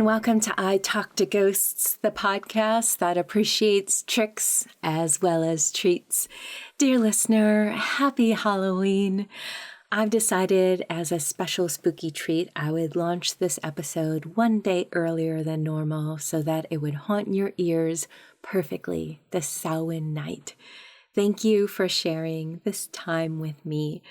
and welcome to I Talk to Ghosts, the podcast that appreciates tricks as well as treats. Dear listener, happy Halloween. I've decided as a special spooky treat, I would launch this episode one day earlier than normal so that it would haunt your ears perfectly this Samhain night. Thank you for sharing this time with me.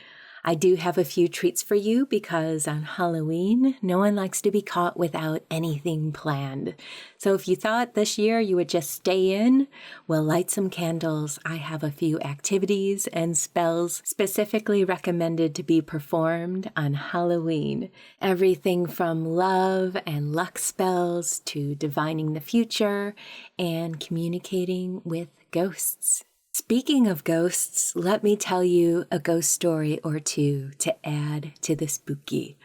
I do have a few treats for you because on Halloween, no one likes to be caught without anything planned. So if you thought this year you would just stay in, well, light some candles. I have a few activities and spells specifically recommended to be performed on Halloween. Everything from love and luck spells to divining the future and communicating with ghosts. Speaking of ghosts, let me tell you a ghost story or two to add to the spooky.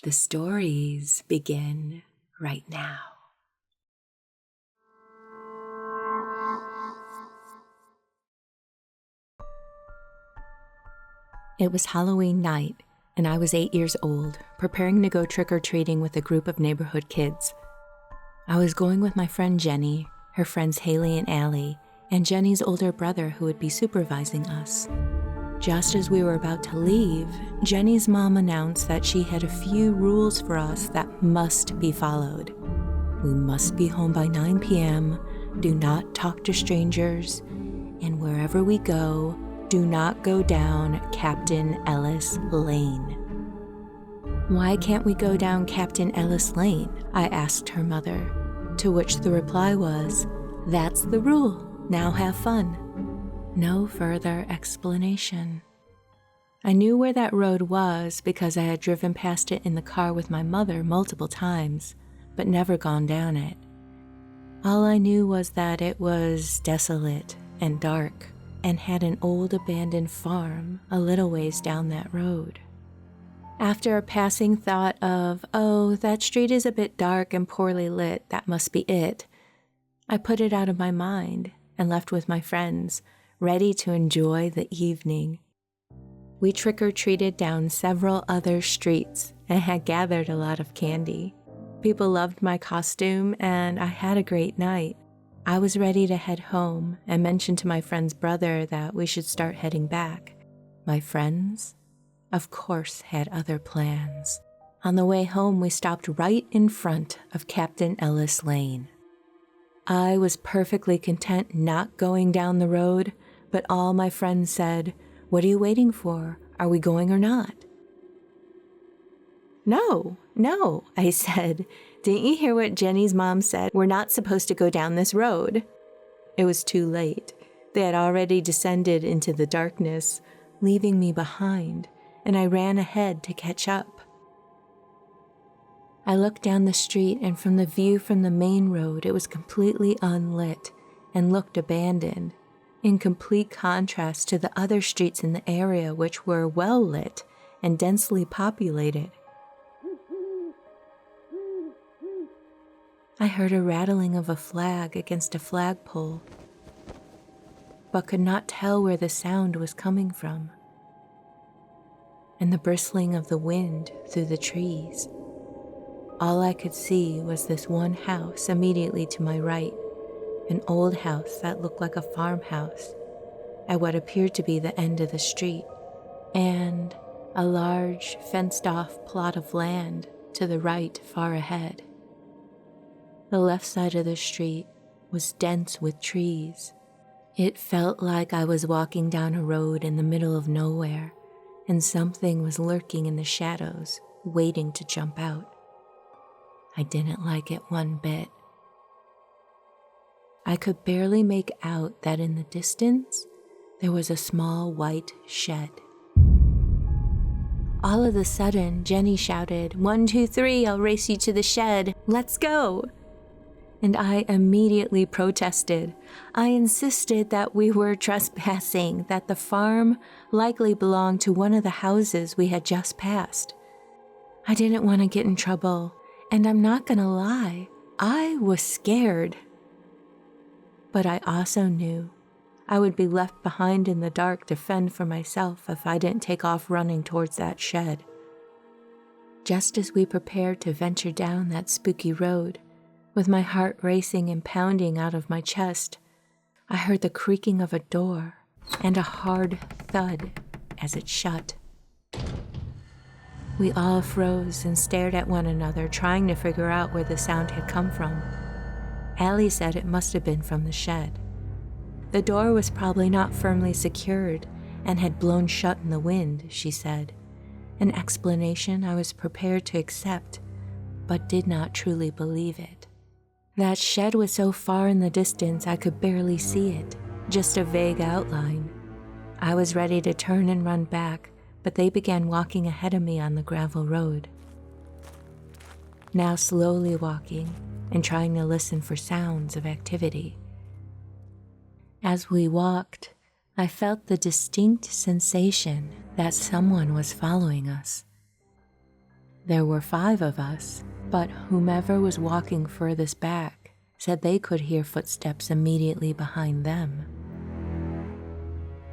The stories begin right now. It was Halloween night, and I was 8 years old, preparing to go trick-or-treating with a group of neighborhood kids. I was going with my friend Jenny, her friends Haley and Allie, and Jenny's older brother who would be supervising us. Just as we were about to leave, Jenny's mom announced that she had a few rules for us that must be followed. We must be home by 9 p.m., do not talk to strangers, and wherever we go, do not go down Captain Ellis Lane. Why can't we go down Captain Ellis Lane? I asked her mother, to which the reply was, "That's the rule. Now have fun." No further explanation. I knew where that road was because I had driven past it in the car with my mother multiple times, but never gone down it. All I knew was that it was desolate and dark and had an old abandoned farm a little ways down that road. After a passing thought of, oh, that street is a bit dark and poorly lit, that must be it, I put it out of my mind and left with my friends, ready to enjoy the evening. We trick-or-treated down several other streets and had gathered a lot of candy. People loved my costume and I had a great night. I was ready to head home and mentioned to my friend's brother that we should start heading back. My friends, of course, had other plans. On the way home, we stopped right in front of Captain Ellis Lane. I was perfectly content not going down the road, but all my friends said, "What are you waiting for? Are we going or not?" No, I said. Didn't you hear what Jenny's mom said? We're not supposed to go down this road. It was too late. They had already descended into the darkness, leaving me behind, and I ran ahead to catch up. I looked down the street, and from the view from the main road, it was completely unlit and looked abandoned, in complete contrast to the other streets in the area which were well lit and densely populated. I heard a rattling of a flag against a flagpole, but could not tell where the sound was coming from, and the bristling of the wind through the trees. All I could see was this one house immediately to my right, an old house that looked like a farmhouse at what appeared to be the end of the street, and a large fenced-off plot of land to the right far ahead. The left side of the street was dense with trees. It felt like I was walking down a road in the middle of nowhere, and something was lurking in the shadows, waiting to jump out. I didn't like it one bit. I could barely make out that in the distance, there was a small white shed. All of a sudden, Jenny shouted, 1, 2, 3, I'll race you to the shed. Let's go. And I immediately protested. I insisted that we were trespassing, that the farm likely belonged to one of the houses we had just passed. I didn't want to get in trouble. And I'm not gonna lie, I was scared. But I also knew I would be left behind in the dark to fend for myself if I didn't take off running towards that shed. Just as we prepared to venture down that spooky road, With my heart racing and pounding out of my chest, I heard the creaking of a door and a hard thud as it shut. We all froze and stared at one another, trying to figure out where the sound had come from. Allie said it must have been from the shed. The door was probably not firmly secured and had blown shut in the wind, she said, an explanation I was prepared to accept, but did not truly believe it. That shed was so far in the distance I could barely see it, just a vague outline. I was ready to turn and run back, but they began walking ahead of me on the gravel road. Now slowly walking and trying to listen for sounds of activity. As we walked, I felt the distinct sensation that someone was following us. There were 5 of us, but whomever was walking furthest back said they could hear footsteps immediately behind them.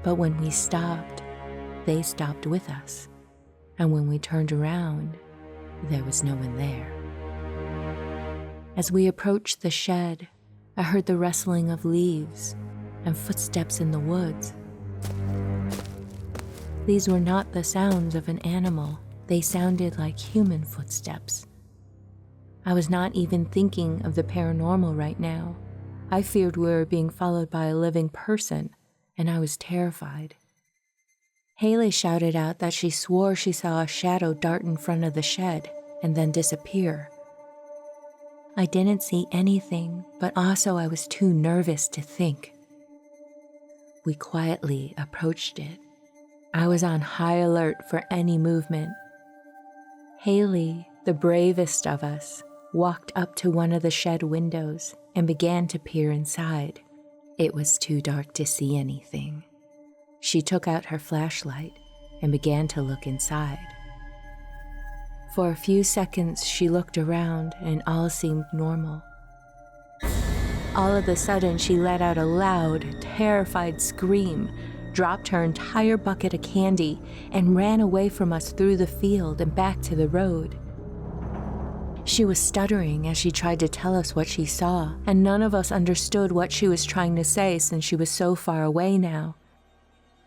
But when we stopped, they stopped with us, and when we turned around, there was no one there. As we approached the shed, I heard the rustling of leaves and footsteps in the woods. These were not the sounds of an animal. They sounded like human footsteps. I was not even thinking of the paranormal right now. I feared we were being followed by a living person, and I was terrified. Haley shouted out that she swore she saw a shadow dart in front of the shed and then disappear. I didn't see anything, but also I was too nervous to think. We quietly approached it. I was on high alert for any movement. Haley, the bravest of us, walked up to one of the shed windows and began to peer inside. It was too dark to see anything. She took out her flashlight and began to look inside. For a few seconds, she looked around and all seemed normal. All of a sudden, she let out a loud, terrified scream, dropped her entire bucket of candy, and ran away from us through the field and back to the road. She was stuttering as she tried to tell us what she saw, and none of us understood what she was trying to say since she was so far away now.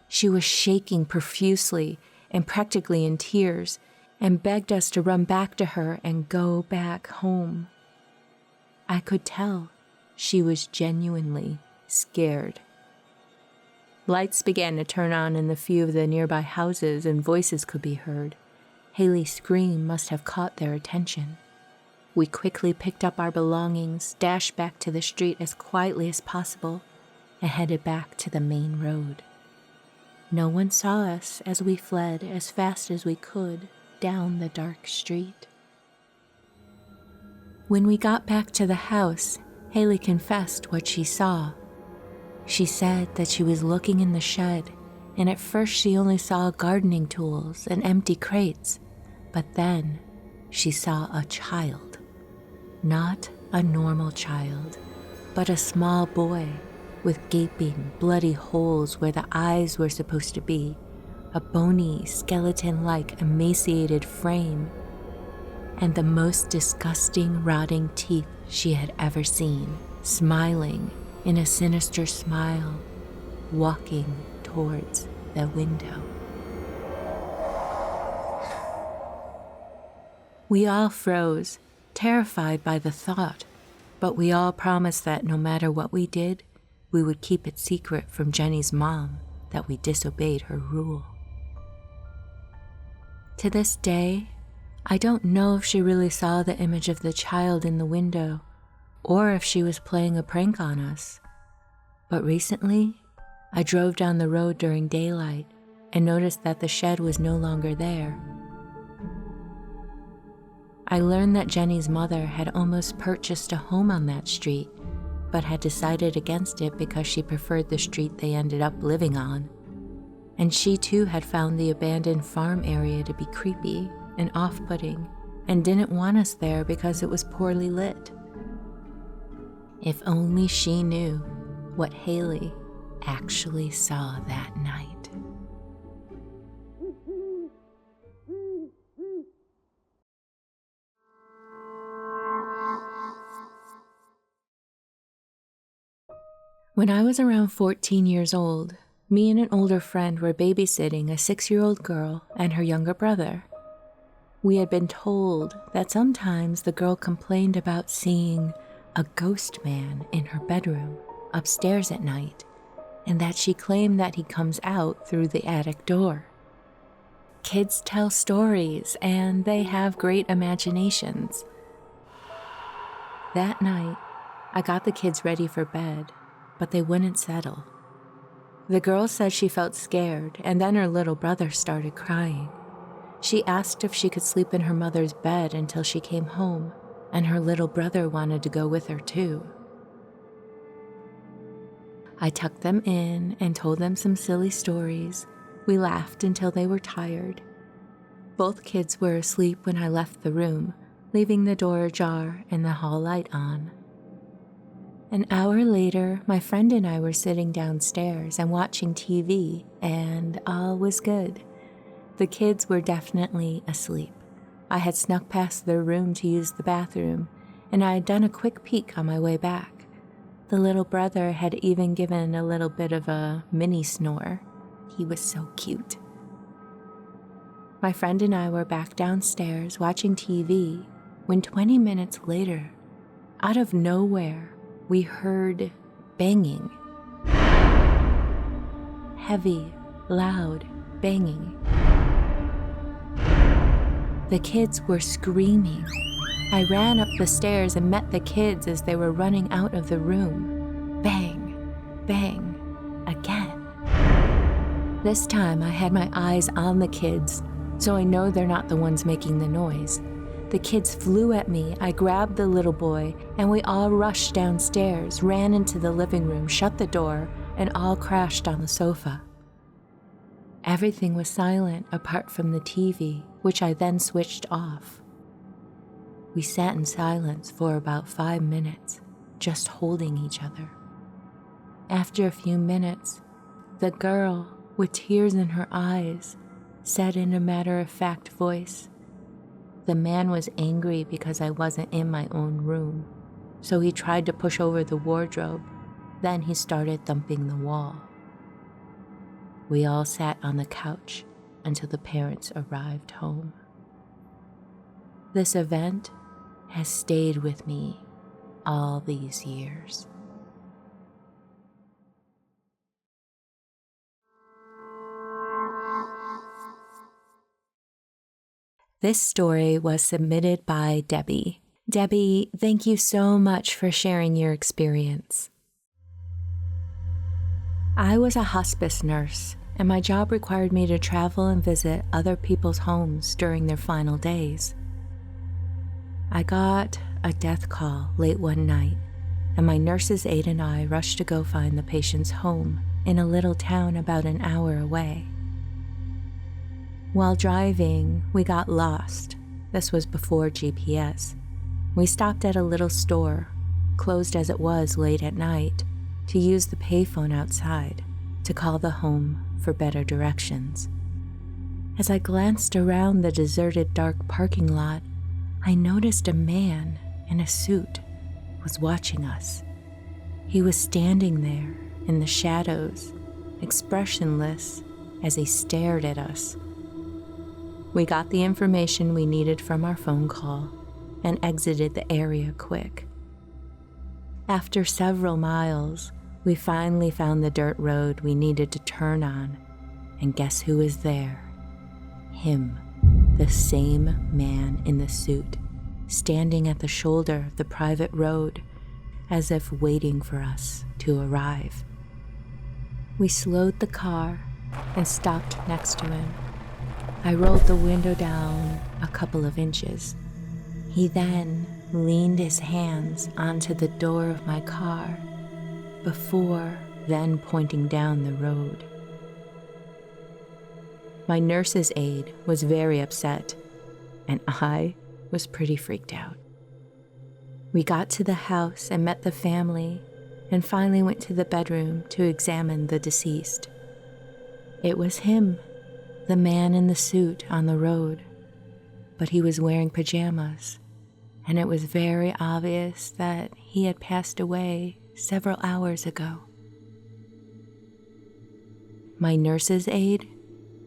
She was shaking profusely and practically in tears, and begged us to run back to her and go back home. I could tell she was genuinely scared. Lights began to turn on in the few of the nearby houses and voices could be heard. Haley's scream must have caught their attention. We quickly picked up our belongings, dashed back to the street as quietly as possible, and headed back to the main road. No one saw us as we fled as fast as we could down the dark street. When we got back to the house, Haley confessed what she saw. She said that she was looking in the shed, and at first she only saw gardening tools and empty crates, but then she saw a child. Not a normal child, but a small boy with gaping, bloody holes where the eyes were supposed to be, a bony, skeleton-like, emaciated frame, and the most disgusting, rotting teeth she had ever seen, smiling in a sinister smile, walking towards the window. We all froze, terrified by the thought, but we all promised that no matter what we did, we would keep it secret from Jenny's mom that we disobeyed her rule. To this day, I don't know if she really saw the image of the child in the window or if she was playing a prank on us. But recently, I drove down the road during daylight and noticed that the shed was no longer there. I learned that Jenny's mother had almost purchased a home on that street, but had decided against it because she preferred the street they ended up living on. And she too had found the abandoned farm area to be creepy and off-putting, and didn't want us there because it was poorly lit. If only she knew what Haley actually saw that night. When I was around 14 years old, me and an older friend were babysitting a 6-year-old girl and her younger brother. We had been told that sometimes the girl complained about seeing a ghost man in her bedroom upstairs at night, and that she claimed that he comes out through the attic door. Kids tell stories, and they have great imaginations. That night, I got the kids ready for bed, but they wouldn't settle. The girl said she felt scared, and then her little brother started crying. She asked if she could sleep in her mother's bed until she came home, and her little brother wanted to go with her too. I tucked them in and told them some silly stories. We laughed until they were tired. Both kids were asleep when I left the room, leaving the door ajar and the hall light on. An hour later, my friend and I were sitting downstairs and watching TV, and all was good. The kids were definitely asleep. I had snuck past their room to use the bathroom, and I had done a quick peek on my way back. The little brother had even given a little bit of a mini snore. He was so cute. My friend and I were back downstairs watching TV when 20 minutes later, out of nowhere, we heard banging. Heavy, loud banging. The kids were screaming. I ran up the stairs and met the kids as they were running out of the room. Bang, bang, again. This time I had my eyes on the kids, so I know they're not the ones making the noise. The kids flew at me. I grabbed the little boy, and we all rushed downstairs, ran into the living room, shut the door, and all crashed on the sofa. Everything was silent apart from the TV, which I then switched off. We sat in silence for about 5 minutes, just holding each other. After a few minutes, the girl, with tears in her eyes, said in a matter-of-fact voice, "The man was angry because I wasn't in my own room, so he tried to push over the wardrobe, then he started thumping the wall." We all sat on the couch until the parents arrived home. This event has stayed with me all these years. This story was submitted by Debbie. Debbie, thank you so much for sharing your experience. I was a hospice nurse, and my job required me to travel and visit other people's homes during their final days. I got a death call late one night, and my nurse's aide and I rushed to go find the patient's home in a little town about an hour away. While driving, we got lost. This was before GPS. We stopped at a little store, closed as it was late at night, to use the payphone outside to call the home for better directions. As I glanced around the deserted dark parking lot, I noticed a man in a suit was watching us. He was standing there in the shadows, expressionless as he stared at us. We got the information we needed from our phone call and exited the area quick. After several miles, we finally found the dirt road we needed to turn on, and guess who was there? Him, the same man in the suit, standing at the shoulder of the private road, as if waiting for us to arrive. We slowed the car and stopped next to him. I rolled the window down a couple of inches. He then leaned his hands onto the door of my car, before then pointing down the road. My nurse's aide was very upset, and I was pretty freaked out. We got to the house and met the family, and finally went to the bedroom to examine the deceased. It was him, the man in the suit on the road, but he was wearing pajamas, and it was very obvious that he had passed away several hours ago. My nurse's aide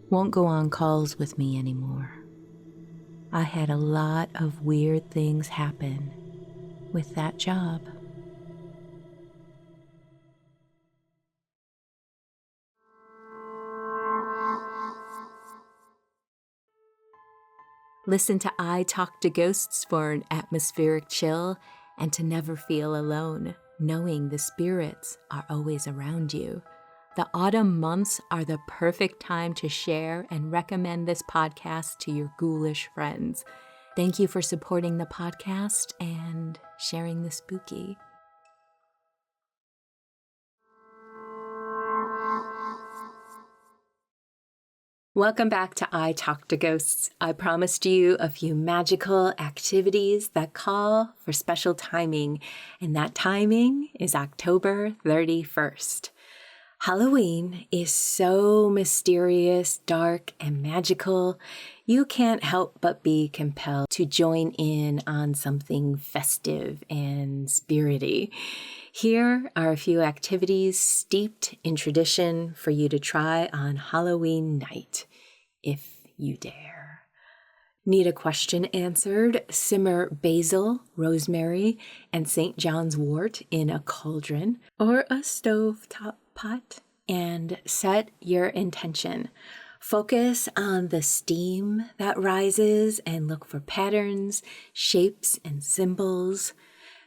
won't go on calls with me anymore. I had a lot of weird things happen with that job. Listen to I Talk to Ghosts for an atmospheric chill and to never feel alone, knowing the spirits are always around you. The autumn months are the perfect time to share and recommend this podcast to your ghoulish friends. Thank you for supporting the podcast and sharing the spooky. Welcome back to I Talk to Ghosts. I promised you a few magical activities that call for special timing, and that timing is October 31st. Halloween is so mysterious, dark, and magical, you can't help but be compelled to join in on something festive and spirity. Here are a few activities steeped in tradition for you to try on Halloween night, if you dare. Need a question answered? Simmer basil, rosemary, and St. John's wort in a cauldron or a stovetop pot and set your intention. Focus on the steam that rises and look for patterns, shapes, and symbols.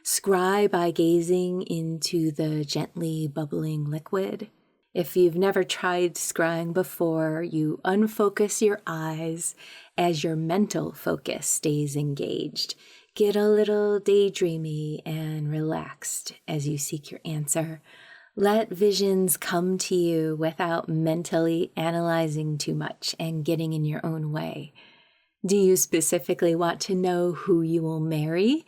Scry by gazing into the gently bubbling liquid. If you've never tried scrying before, you unfocus your eyes as your mental focus stays engaged. Get a little daydreamy and relaxed as you seek your answer. Let visions come to you without mentally analyzing too much and getting in your own way. Do you specifically want to know who you will marry?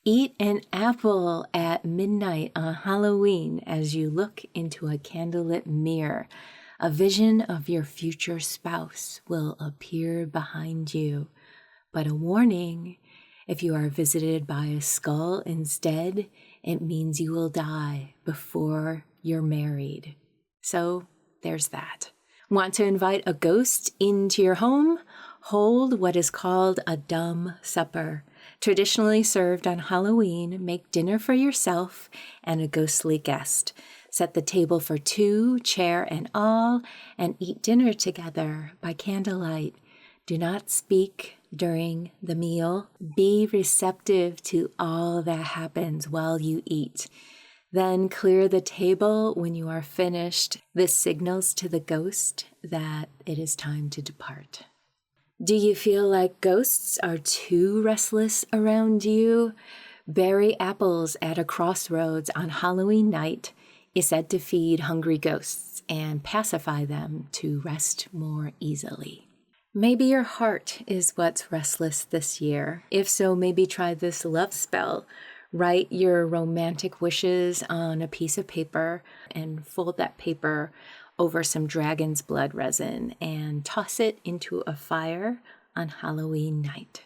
Eat an apple at midnight on Halloween as you look into a candlelit mirror. A vision of your future spouse will appear behind you. But a warning, if you are visited by a skull instead, it means you will die before you're married. So there's that. Want to invite a ghost into your home? Hold what is called a dumb supper. Traditionally served on Halloween, make dinner for yourself and a ghostly guest. Set the table for two, chair and all, and eat dinner together by candlelight. Do not speak during the meal. Be receptive to all that happens while you eat. Then clear the table when you are finished. This signals to the ghost that it is time to depart. Do you feel like ghosts are too restless around you? Bury apples at a crossroads on Halloween night is said to feed hungry ghosts and pacify them to rest more easily. Maybe your heart is what's restless this year. If so, maybe try this love spell. Write your romantic wishes on a piece of paper and fold that paper over some dragon's blood resin and toss it into a fire on Halloween night.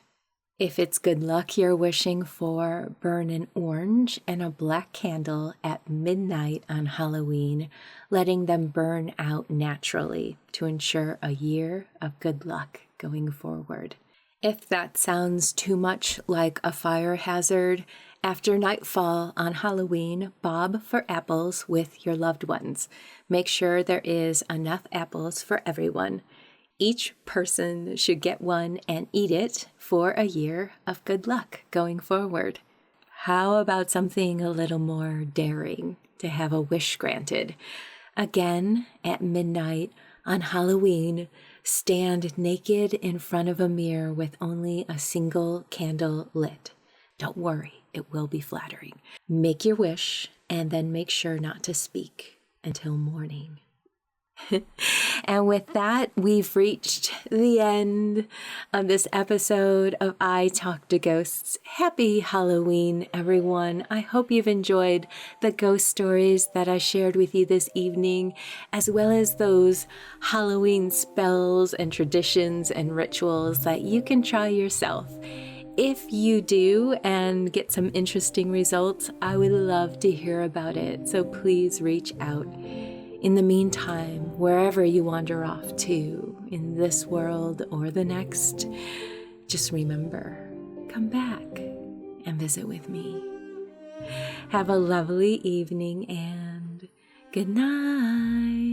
If it's good luck you're wishing for, burn an orange and a black candle at midnight on Halloween, letting them burn out naturally to ensure a year of good luck going forward. If that sounds too much like a fire hazard, after nightfall on Halloween, bob for apples with your loved ones. Make sure there is enough apples for everyone. Each person should get one and eat it for a year of good luck going forward. How about something a little more daring to have a wish granted? Again, at midnight on Halloween, stand naked in front of a mirror with only a single candle lit. Don't worry, it will be flattering. Make your wish and then make sure not to speak until morning. And with that, we've reached the end of this episode of I Talk to Ghosts. Happy Halloween, everyone. I hope you've enjoyed the ghost stories that I shared with you this evening, as well as those Halloween spells and traditions and rituals that you can try yourself. If you do and get some interesting results, I would love to hear about it, so please reach out. In the meantime, wherever you wander off to, in this world or the next, just remember, come back and visit with me. Have a lovely evening and good night.